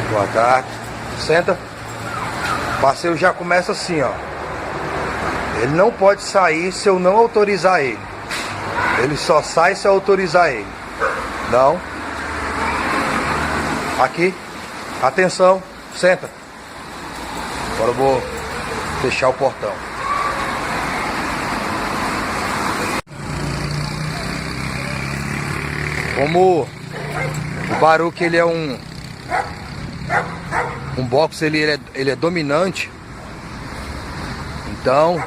Boa tarde. Senta. O passeio já começa assim, ó. Ele não pode sair se eu não autorizar ele. Ele só sai se eu autorizar ele. Não. Aqui. Atenção. Senta. Agora eu vou fechar o portão. Como o Baruch ele é um box, ele é dominante. Então,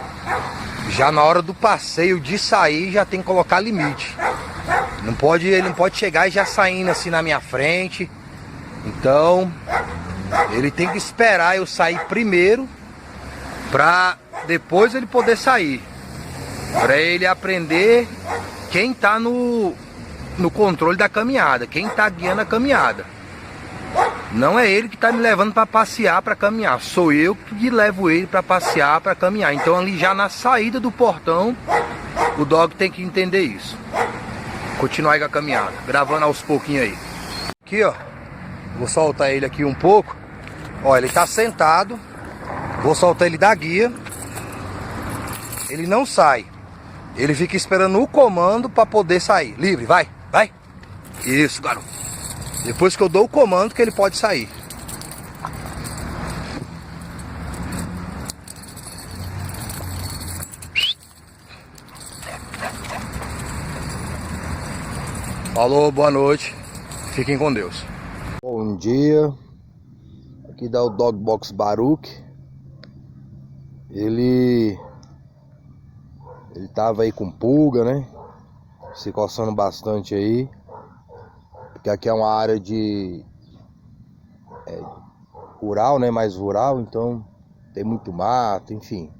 já na hora do passeio de sair, já tem que colocar limite. Ele não pode chegar e já saindo assim na minha frente. Então, ele tem que esperar eu sair primeiro, pra depois ele poder sair. Pra ele aprender quem tá no controle da caminhada, quem tá guiando a caminhada. Não é ele que tá me levando para passear, para caminhar. Sou eu que levo ele para passear, para caminhar. Então ali já na saída do portão, o dog tem que entender isso. Continuar aí com a caminhada, gravando aos pouquinhos aí. Aqui, ó. Vou soltar ele aqui um pouco. Ó, ele tá sentado. Vou soltar ele da guia. Ele não sai. Ele fica esperando o comando para poder sair. Livre, vai, vai. Isso, garoto. Depois que eu dou o comando que ele pode sair. Falou, boa noite. Fiquem com Deus. Bom dia. Aqui dá o Dog Box Baruch. Ele tava aí com pulga, né? Se coçando bastante aí. Porque aqui é uma área rural, né? Mais rural, então tem muito mato, enfim.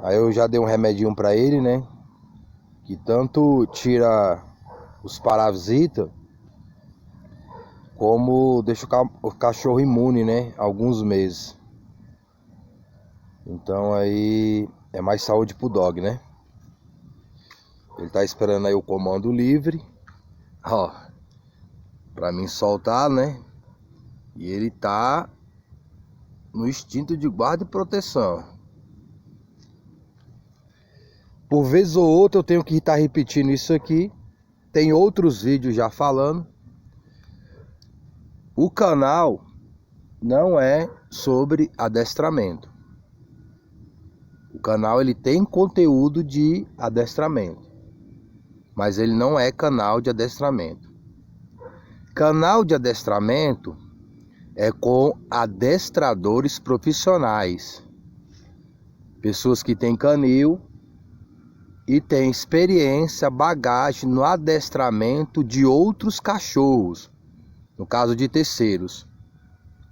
Aí eu já dei um remedinho pra ele, né? Que tanto tira os parasitas, como deixa o cachorro imune, né? Alguns meses. Então aí é mais saúde pro dog, né? Ele tá esperando aí o comando livre. Ó, pra mim soltar, né? E ele tá no instinto de guarda e proteção. Por vez ou outra eu tenho que estar repetindo isso aqui. Tem outros vídeos já falando. O canal não é sobre adestramento. O canal ele tem conteúdo de adestramento, mas ele não é canal de adestramento. Canal de adestramento é com adestradores profissionais. Pessoas que têm canil e têm experiência, bagagem no adestramento de outros cachorros. No caso de terceiros.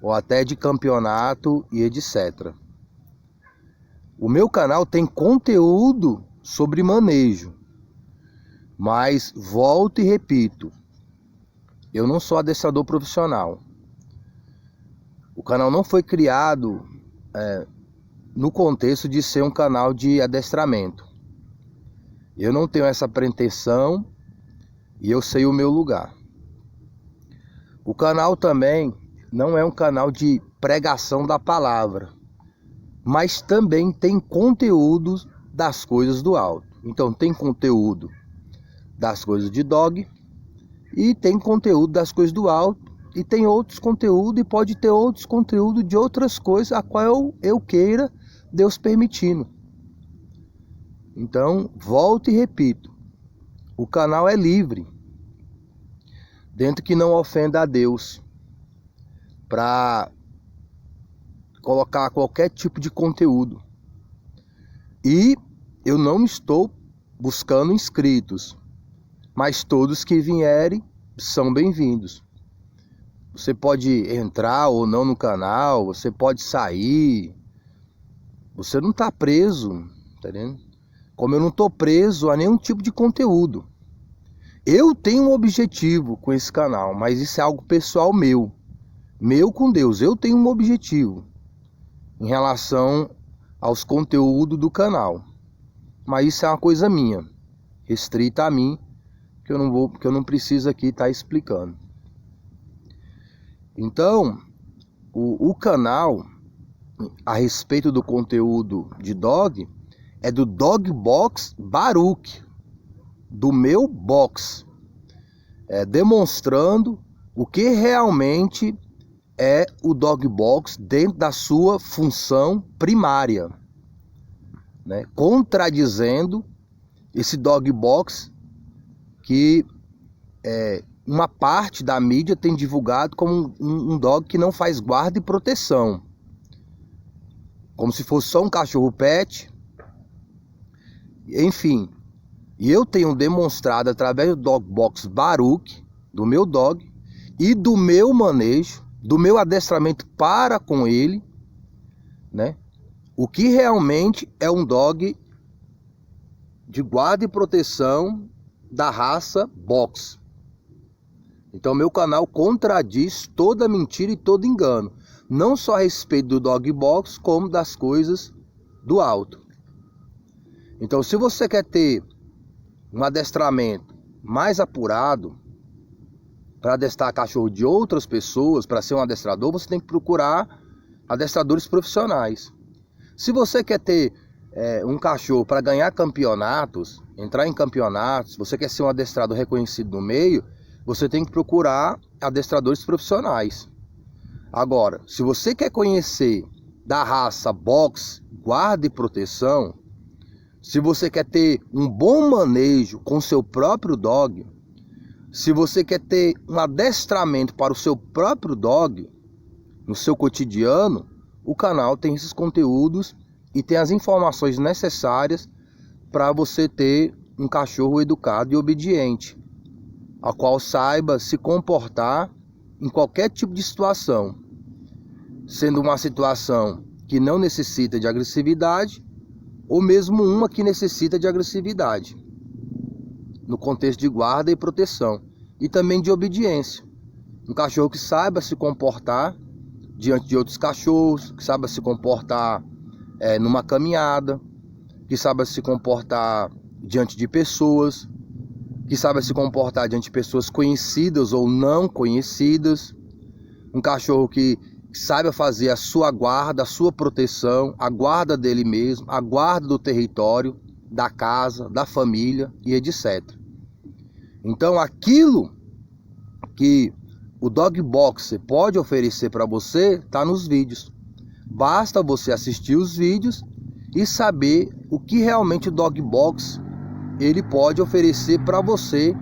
Ou até de campeonato e etc. O meu canal tem conteúdo sobre manejo. Mas volto e repito. Eu não sou adestrador profissional. O canal não foi criado no contexto de ser um canal de adestramento. Eu não tenho essa pretensão e eu sei o meu lugar. O canal também não é um canal de pregação da palavra, mas também tem conteúdo das coisas do alto. Então tem conteúdo das coisas de dog e tem conteúdo das coisas do alto e tem outros conteúdos e pode ter outros conteúdos de outras coisas a qual eu queira, Deus permitindo. Então, volto e repito, o canal é livre, dentro que não ofenda a Deus, para colocar qualquer tipo de conteúdo. E eu não estou buscando inscritos, mas todos que vierem são bem-vindos. Você pode entrar ou não no canal, você pode sair, você não está preso, tá entendendo? Como eu não estou preso a nenhum tipo de conteúdo. Eu tenho um objetivo com esse canal, mas isso é algo pessoal meu. Meu com Deus, eu tenho um objetivo em relação aos conteúdos do canal. Mas isso é uma coisa minha, restrita a mim, que eu não preciso aqui estar explicando. Então, o canal a respeito do conteúdo de dog é do Dog Box Baruch, do meu box, demonstrando o que realmente é o Dog Box dentro da sua função primária, né? Contradizendo esse Dog Box que uma parte da mídia tem divulgado como um dog que não faz guarda e proteção, como se fosse só um cachorro pet, enfim. E eu tenho demonstrado através do Dog Box Baruch, do meu dog, e do meu manejo, do meu adestramento para com ele, né? O que realmente é um dog de guarda e proteção da raça Box. Então meu canal contradiz toda mentira e todo engano, não só a respeito do Dog Box, como das coisas do alto. Então, se você quer ter um adestramento mais apurado para adestrar cachorro de outras pessoas, para ser um adestrador, você tem que procurar adestradores profissionais. Se você quer ter um cachorro para ganhar campeonatos, entrar em campeonatos, você quer ser um adestrador reconhecido no meio, você tem que procurar adestradores profissionais. Agora, se você quer conhecer da raça Box, guarda e proteção, se você quer ter um bom manejo com seu próprio dog, se você quer ter um adestramento para o seu próprio dog, no seu cotidiano, o canal tem esses conteúdos e tem as informações necessárias para você ter um cachorro educado e obediente, a qual saiba se comportar em qualquer tipo de situação, sendo uma situação que não necessita de agressividade, ou mesmo uma que necessita de agressividade, no contexto de guarda e proteção, e também de obediência. Um cachorro que saiba se comportar diante de outros cachorros, que saiba se comportar numa caminhada, que saiba se comportar diante de pessoas, que saiba se comportar diante de pessoas conhecidas ou não conhecidas. Um cachorro que saiba fazer a sua guarda, a sua proteção, a guarda dele mesmo, a guarda do território, da casa, da família e etc. Então, aquilo que o Dog Boxer pode oferecer para você está nos vídeos. Basta você assistir os vídeos e saber o que realmente o Dog Box ele pode oferecer para você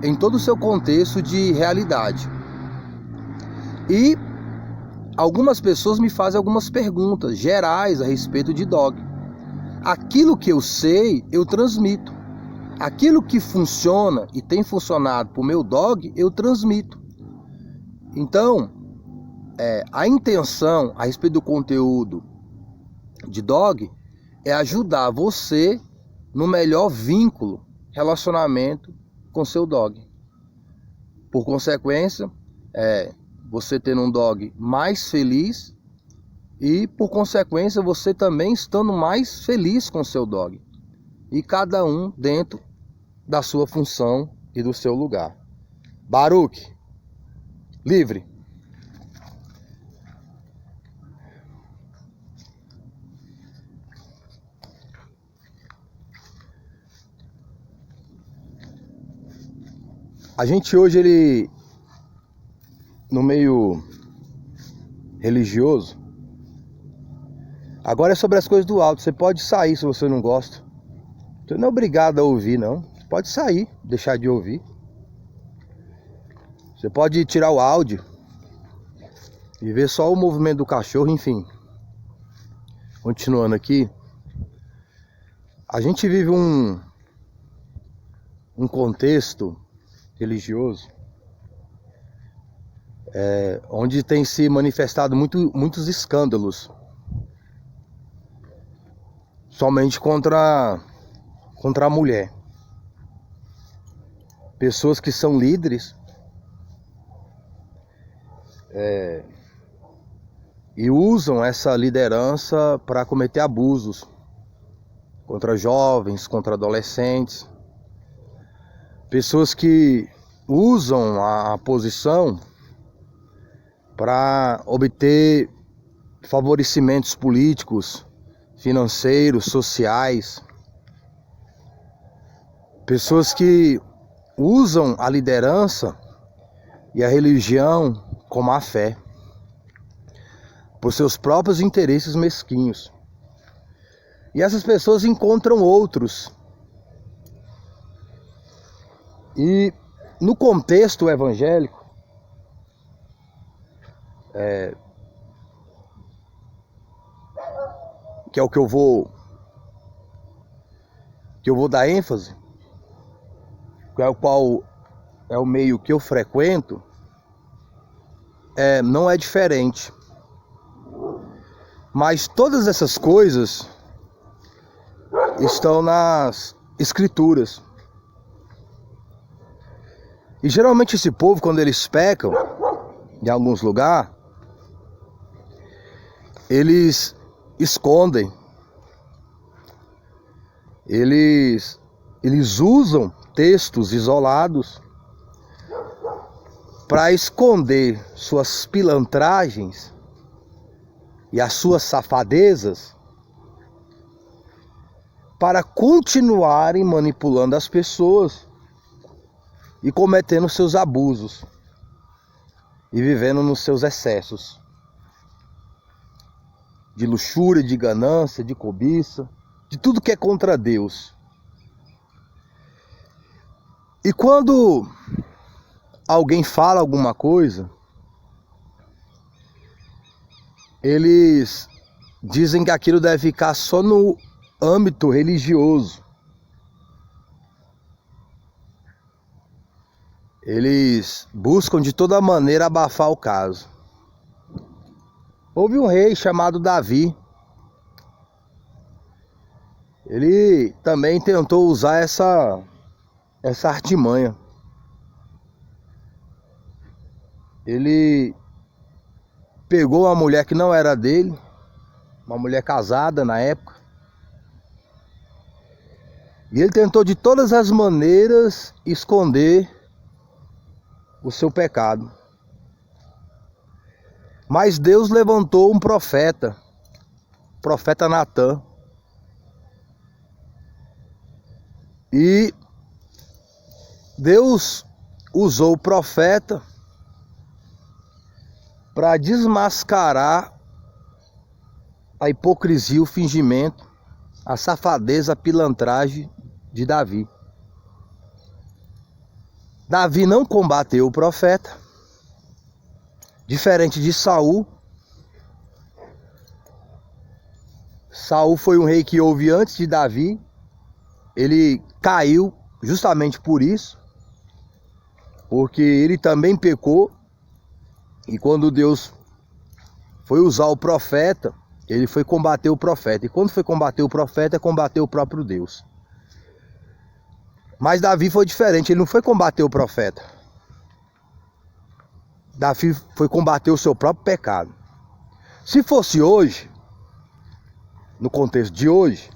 em todo o seu contexto de realidade. E algumas pessoas me fazem algumas perguntas gerais a respeito de dog. Aquilo que eu sei, eu transmito. Aquilo que funciona e tem funcionado para o meu dog, eu transmito. Então, a intenção a respeito do conteúdo de dog é ajudar você no melhor vínculo, relacionamento com seu dog. Por consequência, você tendo um dog mais feliz e, por consequência, você também estando mais feliz com seu dog. E cada um dentro da sua função e do seu lugar. Baruch, livre. A gente hoje, ele, no meio religioso, agora é sobre as coisas do alto. Você pode sair se você não gosta. Você não é obrigado a ouvir, não. Você pode sair, deixar de ouvir. Você pode tirar o áudio e ver só o movimento do cachorro, enfim. Continuando aqui, a gente vive um contexto religioso onde tem se manifestado muitos escândalos, somente contra a mulher. Pessoas que são líderes e usam essa liderança para cometer abusos contra jovens, contra adolescentes. Pessoas que usam a posição para obter favorecimentos políticos, financeiros, sociais. Pessoas que usam a liderança e a religião como a fé, por seus próprios interesses mesquinhos. E essas pessoas encontram outros. E no contexto evangélico, que é o que eu vou dar ênfase, que é o qual é o meio que eu frequento, não é diferente. Mas todas essas coisas estão nas escrituras. E geralmente esse povo, quando eles pecam em alguns lugares, eles escondem. Eles usam textos isolados para esconder suas pilantragens e as suas safadezas, para continuarem manipulando as pessoas e cometendo seus abusos e vivendo nos seus excessos de luxúria, de ganância, de cobiça, de tudo que é contra Deus. E quando alguém fala alguma coisa, eles dizem que aquilo deve ficar só no âmbito religioso. Eles buscam de toda maneira abafar o caso. Houve um rei chamado Davi. Ele também tentou usar essa artimanha. Ele pegou uma mulher que não era dele, uma mulher casada na época, e ele tentou de todas as maneiras esconder o seu pecado. Mas Deus levantou um profeta, o profeta Natã. E Deus usou o profeta para desmascarar a hipocrisia, o fingimento, a safadeza, a pilantragem de Davi. Davi não combateu o profeta, diferente de Saul. Saul foi um rei que houve antes de Davi. Ele caiu justamente por isso, porque ele também pecou. E quando Deus foi usar o profeta, ele foi combater o profeta. E quando foi combater o profeta, combateu o próprio Deus. Mas Davi foi diferente, ele não foi combater o profeta. Davi foi combater o seu próprio pecado. Se fosse hoje, no contexto de hoje,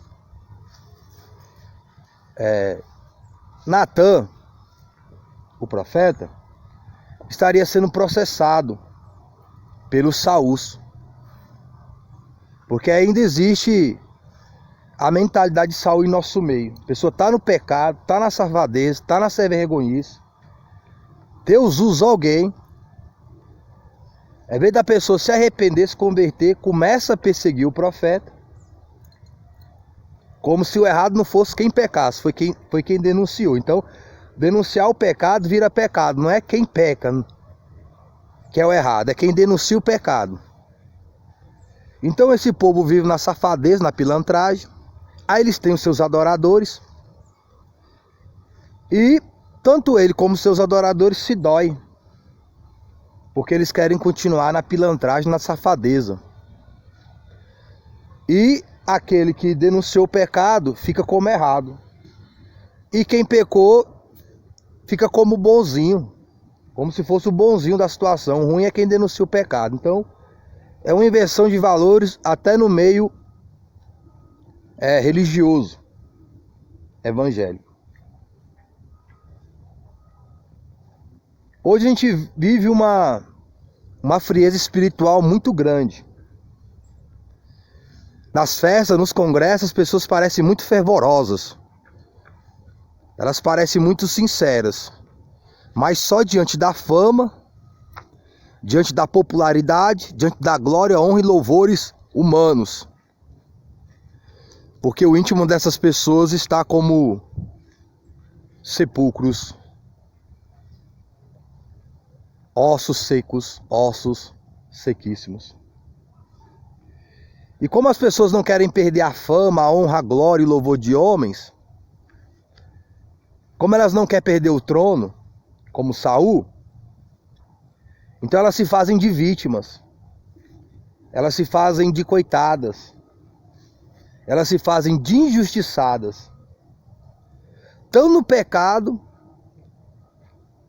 Natã, o profeta, estaria sendo processado pelo Saul, porque ainda existe a mentalidade de Saul em nosso meio. A pessoa está no pecado, está na safadeza, está na sem vergonhice. Deus usa alguém, ao invés da pessoa se arrepender, se converter, começa a perseguir o profeta, como se o errado não fosse quem pecasse, foi quem denunciou. Então, denunciar o pecado vira pecado, não é quem peca que é o errado, é quem denuncia o pecado. Então esse povo vive na safadeza, na pilantragem. Aí eles têm os seus adoradores. E tanto ele como seus adoradores se doem, porque eles querem continuar na pilantragem, na safadeza. E aquele que denunciou o pecado fica como errado. E quem pecou fica como bonzinho, como se fosse o bonzinho da situação. O ruim é quem denuncia o pecado. Então, é uma inversão de valores até no meio religioso, evangélico. Hoje a gente vive uma uma frieza espiritual muito grande. Nas festas, nos congressos, as pessoas parecem muito fervorosas. Elas parecem muito sinceras. Mas só diante da fama, diante da popularidade, diante da glória, honra e louvores humanos. Porque o íntimo dessas pessoas está como sepulcros, ossos secos, ossos sequíssimos. E como as pessoas não querem perder a fama, a honra, a glória e o louvor de homens, como elas não querem perder o trono, como Saul, então elas se fazem de vítimas, elas se fazem de coitadas, elas se fazem de injustiçadas, estão no pecado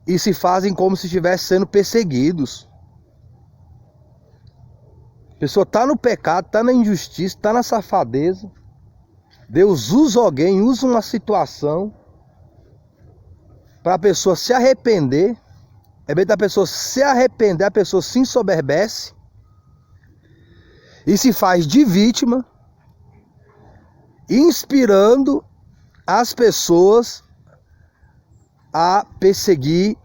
e se fazem como se estivessem sendo perseguidos. A pessoa está no pecado, está na injustiça, está na safadeza. Deus usa alguém, usa uma situação para a pessoa se arrepender. É bem da pessoa se arrepender, a pessoa se ensoberbece e se faz de vítima, inspirando as pessoas a perseguir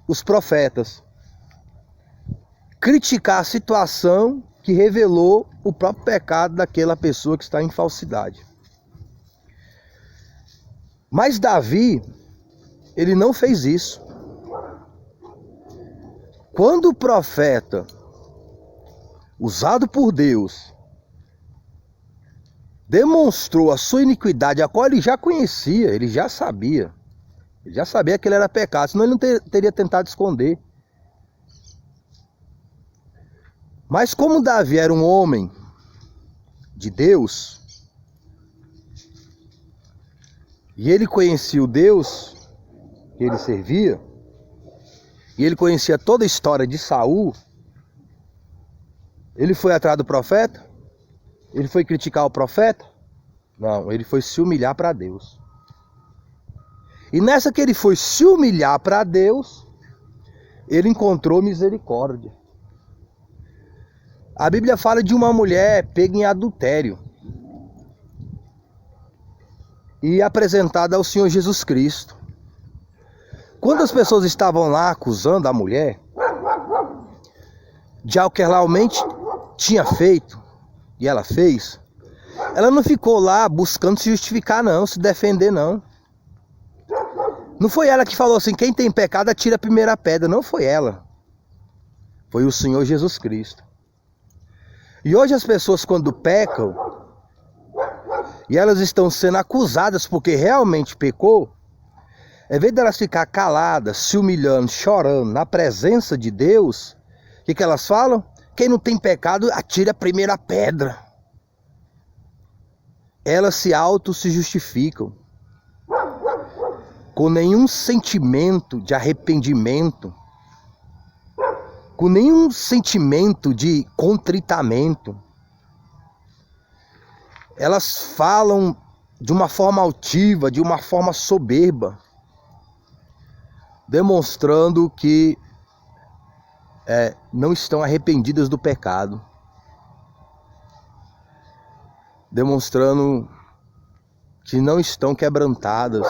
os profetas. Criticar a situação que revelou o próprio pecado daquela pessoa que está em falsidade. Mas Davi, ele não fez isso. Quando o profeta, usado por Deus, demonstrou a sua iniquidade, a qual ele já conhecia, ele já sabia que ele era pecado, senão ele não teria tentado esconder. Mas como Davi era um homem de Deus, e ele conhecia o Deus que ele servia, e ele conhecia toda a história de Saul, ele foi atrás do profeta? Ele foi criticar o profeta? Não, ele foi se humilhar para Deus. E nessa que ele foi se humilhar para Deus, ele encontrou misericórdia. A Bíblia fala de uma mulher pega em adultério e apresentada ao Senhor Jesus Cristo. Quando as pessoas estavam lá acusando a mulher de algo que ela realmente tinha feito, e ela fez, ela não ficou lá buscando se justificar não, se defender não. Não foi ela que falou assim, quem tem pecado atira a primeira pedra, não foi ela. Foi o Senhor Jesus Cristo. E hoje as pessoas quando pecam, e elas estão sendo acusadas porque realmente pecou, em vez de elas ficar caladas, se humilhando, chorando na presença de Deus, o que elas falam? Quem não tem pecado, atira a primeira pedra. Elas se justificam, com nenhum sentimento de arrependimento, com nenhum sentimento de contritamento. Elas falam de uma forma altiva, de uma forma soberba, demonstrando que não estão arrependidas do pecado, demonstrando que não estão quebrantadas,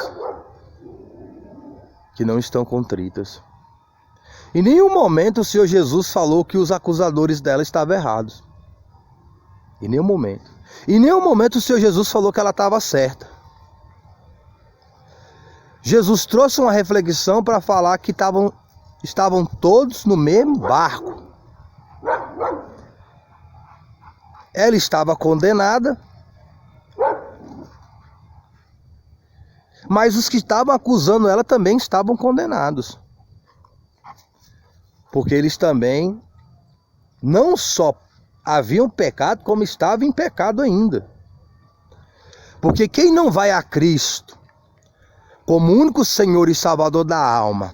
que não estão contritas. Em nenhum momento o Senhor Jesus falou que os acusadores dela estavam errados. Em nenhum momento. Em nenhum momento o Senhor Jesus falou que ela estava certa. Jesus trouxe uma reflexão para falar que estavam todos no mesmo barco. Ela estava condenada, mas os que estavam acusando ela também estavam condenados. Porque eles também não só haviam pecado, como estavam em pecado ainda. Porque quem não vai a Cristo como único Senhor e Salvador da alma,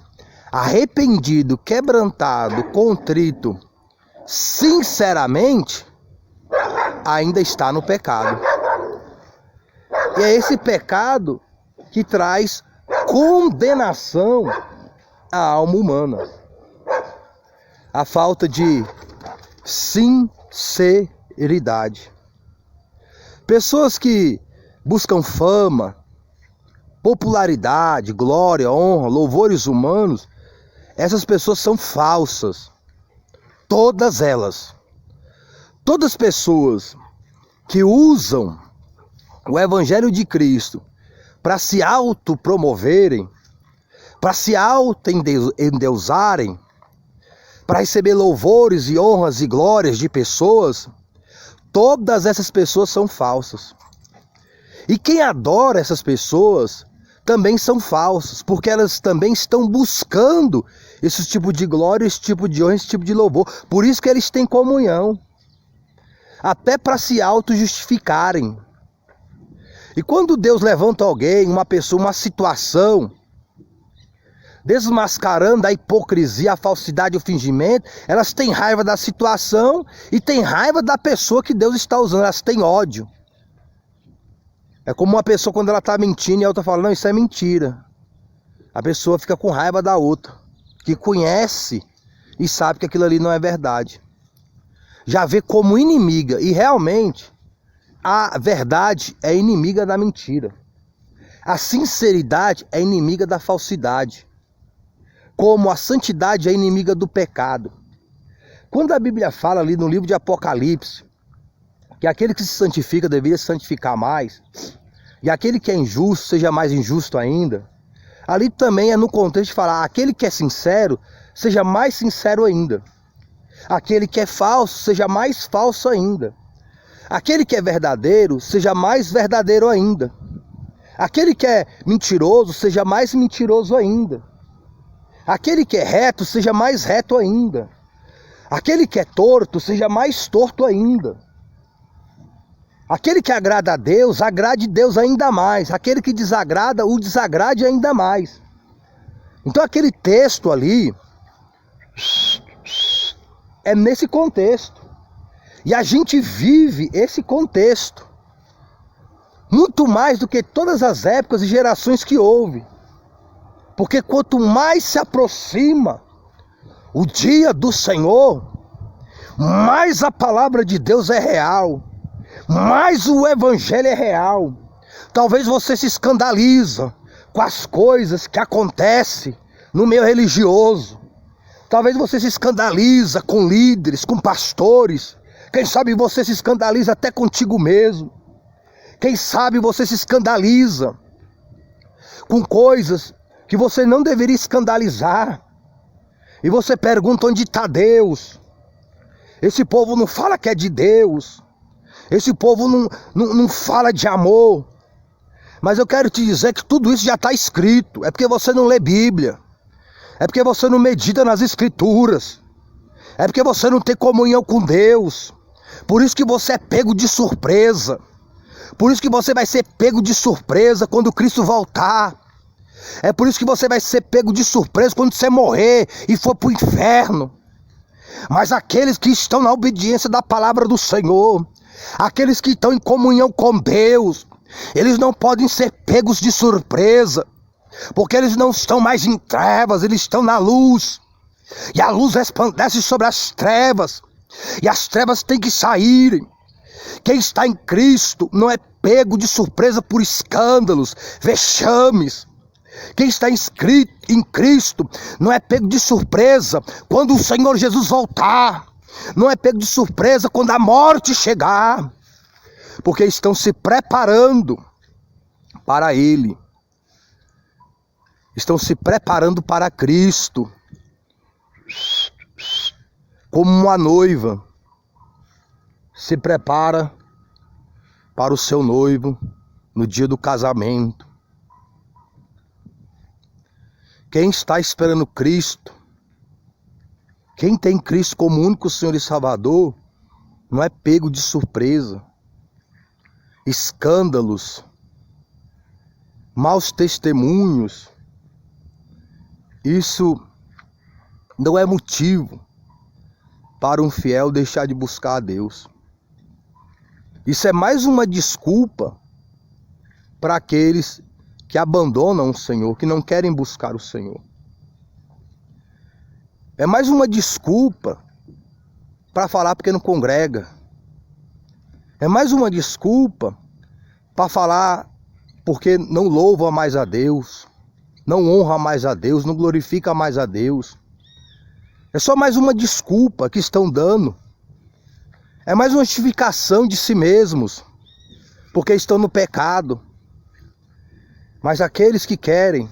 arrependido, quebrantado, contrito, sinceramente, ainda está no pecado. E é esse pecado que traz condenação à alma humana. a falta de sinceridade. Pessoas que buscam fama, popularidade, glória, honra, louvores humanos, essas pessoas são falsas. Todas elas. Todas as pessoas que usam o Evangelho de Cristo para se autopromoverem, para se auto-endeusarem, para receber louvores e honras e glórias de pessoas, todas essas pessoas são falsas. E quem adora essas pessoas também são falsas, porque elas também estão buscando esse tipo de glória, esse tipo de honra, esse tipo de louvor. Por isso que eles têm comunhão, até para se auto-justificarem. E quando Deus levanta alguém, uma pessoa, uma situação, desmascarando a hipocrisia, a falsidade, o fingimento, elas têm raiva da situação e têm raiva da pessoa que Deus está usando, elas têm ódio. É como uma pessoa quando ela está mentindo e a outra fala, não, isso é mentira. A pessoa fica com raiva da outra, que conhece e sabe que aquilo ali não é verdade. Já vê como inimiga, e realmente a verdade é inimiga da mentira. A sinceridade é inimiga da falsidade. Como a santidade é inimiga do pecado. Quando a Bíblia fala ali no livro de Apocalipse, que aquele que se santifica deveria se santificar mais, e aquele que é injusto seja mais injusto ainda, ali também é no contexto de falar, aquele que é sincero, seja mais sincero ainda. Aquele que é falso, seja mais falso ainda. Aquele que é verdadeiro, seja mais verdadeiro ainda. Aquele que é mentiroso, seja mais mentiroso ainda. Aquele que é reto, seja mais reto ainda. Aquele que é torto, seja mais torto ainda. Aquele que agrada a Deus, agrade Deus ainda mais. Aquele que desagrada, o desagrade ainda mais. Então aquele texto ali é nesse contexto. E a gente vive esse contexto. Muito mais do que todas as épocas e gerações que houve. Porque quanto mais se aproxima o dia do Senhor, mais a palavra de Deus é real. Mais o Evangelho é real. Talvez você se escandaliza com as coisas que acontecem no meio religioso. Talvez você se escandaliza com líderes, com pastores. Quem sabe você se escandaliza até contigo mesmo. Quem sabe você se escandaliza com coisas que você não deveria escandalizar. E você pergunta onde está Deus. Esse povo não fala que é de Deus. Esse povo não fala de amor. Mas eu quero te dizer que tudo isso já está escrito. É porque você não lê Bíblia. É porque você não medita nas Escrituras. É porque você não tem comunhão com Deus. Por isso que você é pego de surpresa. Por isso que você vai ser pego de surpresa quando Cristo voltar. É por isso que você vai ser pego de surpresa quando você morrer e for para o inferno. Mas aqueles que estão na obediência da palavra do Senhor, aqueles que estão em comunhão com Deus, eles não podem ser pegos de surpresa, porque eles não estão mais em trevas, eles estão na luz. E a luz resplandece sobre as trevas, e as trevas têm que saírem. Quem está em Cristo não é pego de surpresa por escândalos, vexames. Quem está inscrito em Cristo não é pego de surpresa quando o Senhor Jesus voltar. Não é pego de surpresa quando a morte chegar. Porque estão se preparando para Ele. Estão se preparando para Cristo. Como uma noiva se prepara para o seu noivo no dia do casamento. Quem está esperando Cristo, quem tem Cristo como único Senhor e Salvador, não é pego de surpresa. Escândalos, maus testemunhos, isso não é motivo para um fiel deixar de buscar a Deus. Isso é mais uma desculpa para aqueles que abandonam o Senhor, que não querem buscar o Senhor. É mais uma desculpa para falar porque não congrega. É mais uma desculpa para falar porque não louva mais a Deus, não honra mais a Deus, não glorifica mais a Deus. É só mais uma desculpa que estão dando. É mais uma justificação de si mesmos, porque estão no pecado. Mas aqueles que querem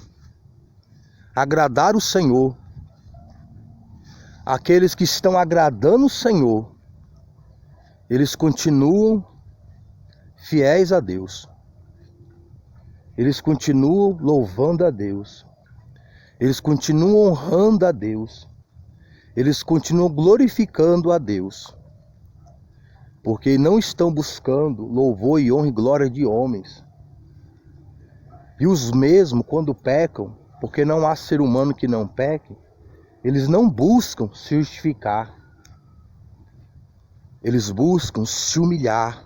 agradar o Senhor, aqueles que estão agradando o Senhor, eles continuam fiéis a Deus. Eles continuam louvando a Deus. Eles continuam honrando a Deus. Eles continuam glorificando a Deus. Porque não estão buscando louvor e honra e glória de homens. E os mesmos, quando pecam, porque não há ser humano que não peque, eles não buscam se justificar. Eles buscam se humilhar.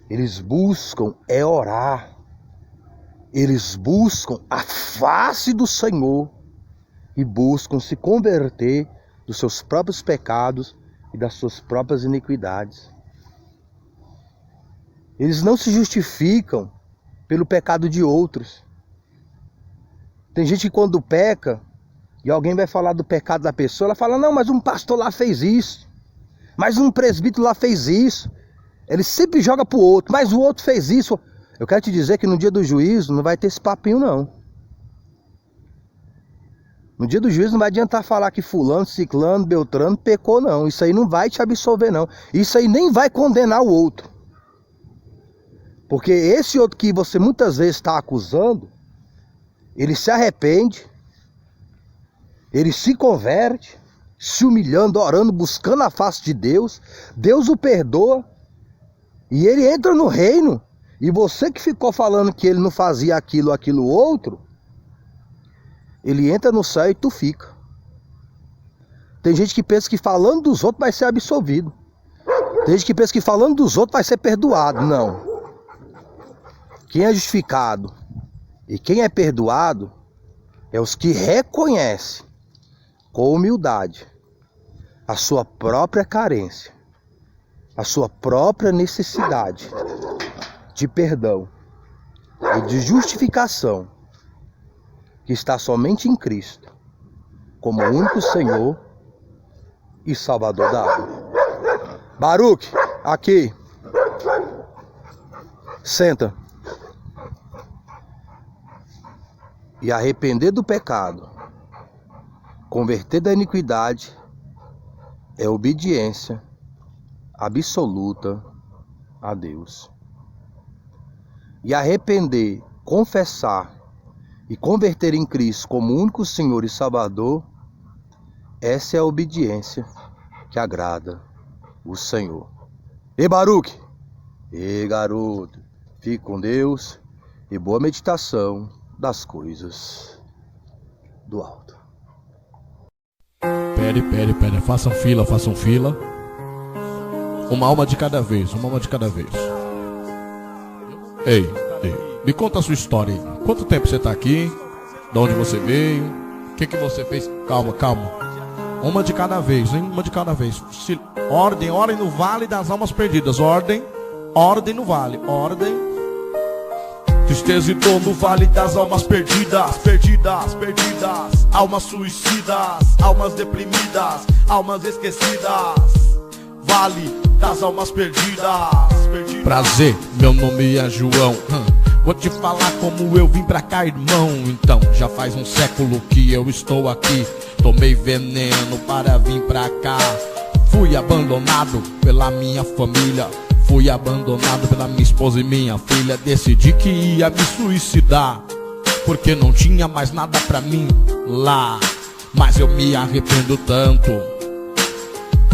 Eles buscam orar. Eles buscam a face do Senhor e buscam se converter dos seus próprios pecados e das suas próprias iniquidades. Eles não se justificam pelo pecado de outros. Tem gente que quando peca e alguém vai falar do pecado da pessoa, ela fala, não, mas um pastor lá fez isso, mas um presbítero lá fez isso. Ele sempre joga pro outro, mas o outro fez isso. Eu quero te dizer que no dia do juízo não vai ter esse papinho não. No dia do juízo não vai adiantar falar que fulano, ciclano, beltrano pecou não. Isso aí não vai te absolver não. Isso aí nem vai condenar o outro. Porque esse outro que você muitas vezes está acusando, ele se arrepende, ele se converte, se humilhando, orando, buscando a face de Deus. Deus o perdoa e ele entra no reino. E você que ficou falando que ele não fazia aquilo outro, ele entra no céu e tu fica. Tem gente que pensa que falando dos outros vai ser absolvido. Tem gente que pensa que falando dos outros vai ser perdoado. Não. Quem é justificado e quem é perdoado é os que reconhecem com humildade a sua própria carência, a sua própria necessidade de perdão e de justificação que está somente em Cristo como o único Senhor e Salvador da alma. Baruque, aqui. Senta. E arrepender do pecado, converter da iniquidade, é obediência absoluta a Deus. E arrepender, confessar e converter em Cristo como único Senhor e Salvador, essa é a obediência que agrada o Senhor. E Baruque, e garoto, fique com Deus e boa meditação das coisas do alto. Pere, façam fila. Uma alma de cada vez. Ei, me conta a sua história aí. Quanto tempo você tá aqui? De onde você veio? O que você fez? Calma. Uma de cada vez, hein? Uma de cada vez. Ordem no vale das almas perdidas. Ordem no vale. Tristeza e dor no vale das almas perdidas. Almas suicidas, almas deprimidas, almas esquecidas. Vale das almas perdidas. Prazer, meu nome é João. Vou te falar como eu vim pra cá, irmão. Então, já faz um século que eu estou aqui. Tomei veneno para vir pra cá. Fui abandonado pela minha família. Fui abandonado pela minha esposa e minha filha. Decidi que ia me suicidar, porque não tinha mais nada pra mim lá. Mas eu me arrependo tanto.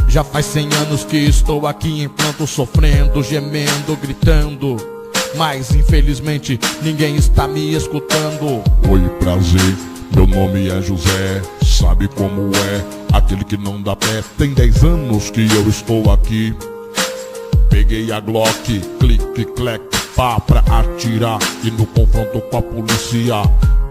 Já faz 100 anos que estou aqui em planto, sofrendo, gemendo, gritando. Mas infelizmente ninguém está me escutando. Oi, prazer, meu nome é José. Sabe como é, aquele que não dá pé. Tem 10 anos que eu estou aqui. Peguei a Glock, clique, clec, pá, pra atirar. E no confronto com a polícia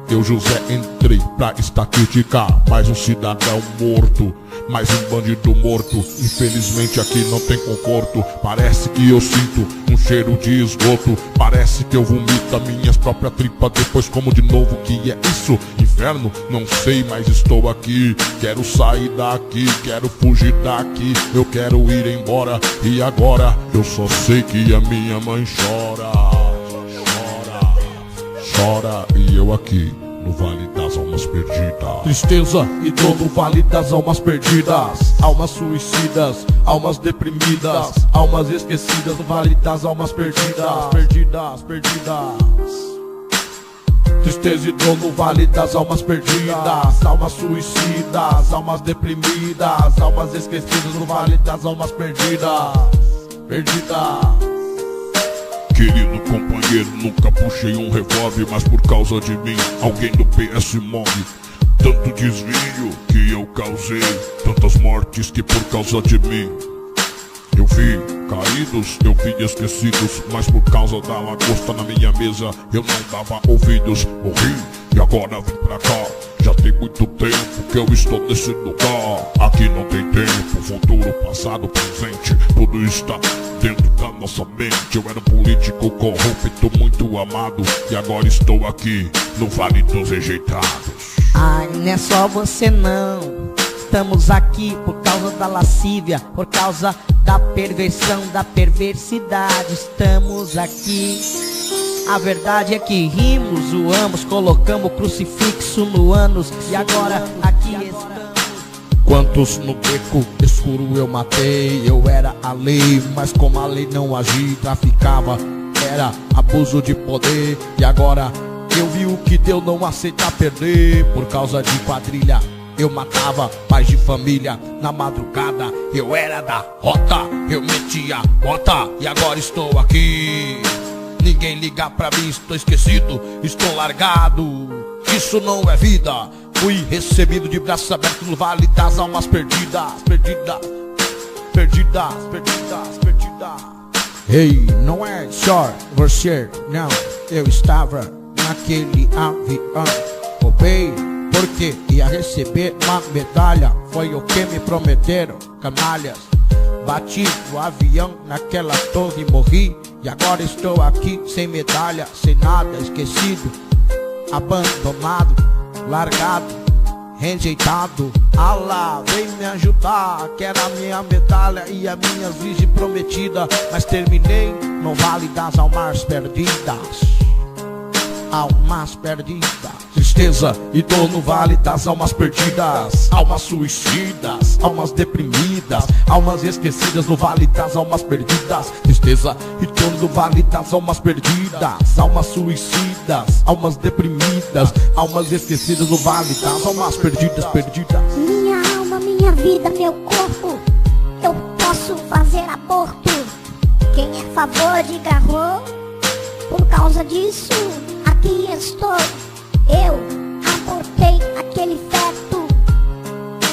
Eu, José, entrei pra estatística. Mais um cidadão morto, mais um bandido morto. Infelizmente aqui não tem conforto. Parece que eu sinto um cheiro de esgoto. Parece que eu vomito a minhas próprias tripas. Depois como de novo, que é isso? Inferno? Não sei, mas estou aqui. Quero sair daqui, quero fugir daqui. Eu quero ir embora e agora eu só sei que a minha mãe chora. Chora e eu aqui no Vale das Almas Perdidas. Tristeza e dor no Vale das Almas Perdidas. Almas suicidas, almas deprimidas, almas esquecidas no Vale das Almas Perdidas. Perdidas, perdidas. Tristeza e dor no Vale das Almas Perdidas. Almas suicidas, almas deprimidas, almas esquecidas no Vale das Almas Perdidas. Perdidas. Querido companheiro, nunca puxei um revólver, mas por causa de mim, alguém do PS morre. Tanto desvio que eu causei, tantas mortes que por causa de mim eu vi caídos, eu vi esquecidos, mas por causa da lagosta na minha mesa eu não dava ouvidos. Morri e agora vim pra cá. Já tem muito tempo que eu estou nesse lugar. Aqui não tem tempo, futuro, passado, presente, tudo está dentro da nossa mente. Eu era um político corrupto, muito amado, e agora estou aqui no Vale dos Rejeitados. Ai, não é só você não. Estamos aqui por causa da lascívia, por causa da perversão, da perversidade. Estamos aqui. A verdade é que rimos, zoamos, colocamos crucifixo no ânus, e agora aqui estamos. Quantos no beco escuro eu matei? Eu era a lei, mas como a lei não agia, traficava, era abuso de poder. E agora eu vi o que deu não aceitar perder. Por causa de quadrilha eu matava pais de família na madrugada. Eu era da rota, eu metia bota, e agora estou aqui. Ninguém liga pra mim, estou esquecido, estou largado. Isso não é vida. Fui recebido de braços abertos no Vale das Almas Perdidas. Perdidas, perdidas, perdidas, perdidas. Ei, não é só você, não. Eu estava naquele avião. Roubei porque ia receber uma medalha. Foi o que me prometeram, canalhas. Bati o avião naquela torre e morri. E agora estou aqui sem medalha, sem nada, esquecido, abandonado, largado, rejeitado. Allah, vem me ajudar, que era a minha medalha e a minha virgem prometida. Mas terminei no Vale das Almas Perdidas. Almas perdidas. Tristeza e dor no Vale das Almas Perdidas. Almas suicidas, almas deprimidas, almas esquecidas no Vale das Almas Perdidas. Tristeza e dor no Vale das Almas Perdidas. Almas suicidas, almas deprimidas, almas esquecidas no Vale das Almas Perdidas. Perdidas. Minha alma, minha vida, meu corpo, eu posso fazer aborto. Quem é a favor de garro? Por causa disso aqui estou. Eu abortei aquele feto.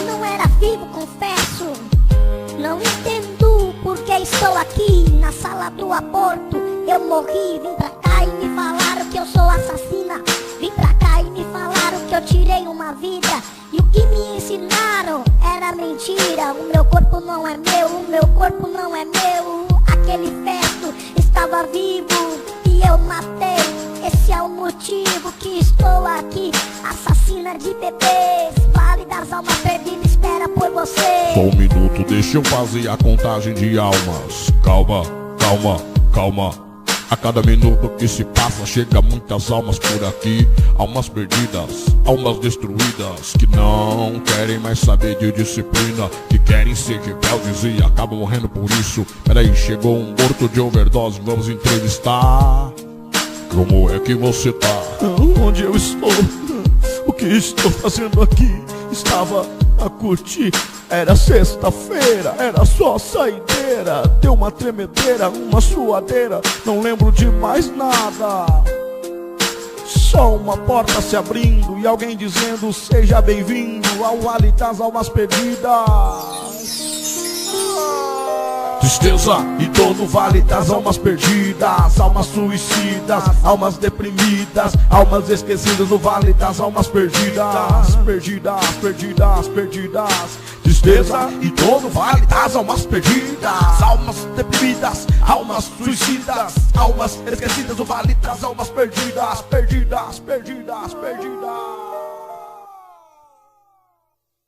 Não era vivo, confesso. Não entendo porque estou aqui na sala do aborto. Eu morri, vim pra cá e me falaram que eu sou assassina. Vim pra cá e me falaram que eu tirei uma vida. E o que me ensinaram era mentira. O meu corpo não é meu, o meu corpo não é meu. Aquele feto estava vivo e eu matei. Esse é o motivo que estou aqui, assassina de bebês. Vale das Almas Perdidas espera por você. Só um minuto, deixa eu fazer a contagem de almas. Calma, calma, calma. A cada minuto que se passa chega muitas almas por aqui. Almas perdidas, almas destruídas, que não querem mais saber de disciplina, que querem ser rebeldes e acabam morrendo por isso. Peraí, chegou um morto de overdose, vamos entrevistar. Como é que você tá? Onde eu estou? O que estou fazendo aqui? Estava a curtir. Era sexta-feira, era só saideira. Deu uma tremedeira, uma suadeira. Não lembro de mais nada. Só uma porta se abrindo e alguém dizendo: seja bem-vindo ao Vale das Almas Perdidas. Tristeza e dor no vale das almas perdidas, almas suicidas, almas deprimidas, almas esquecidas no vale das almas perdidas, perdidas, perdidas, perdidas. Tristeza e dor no vale das almas perdidas, almas deprimidas, almas suicidas, almas esquecidas no vale das almas perdidas, perdidas, perdidas, perdidas.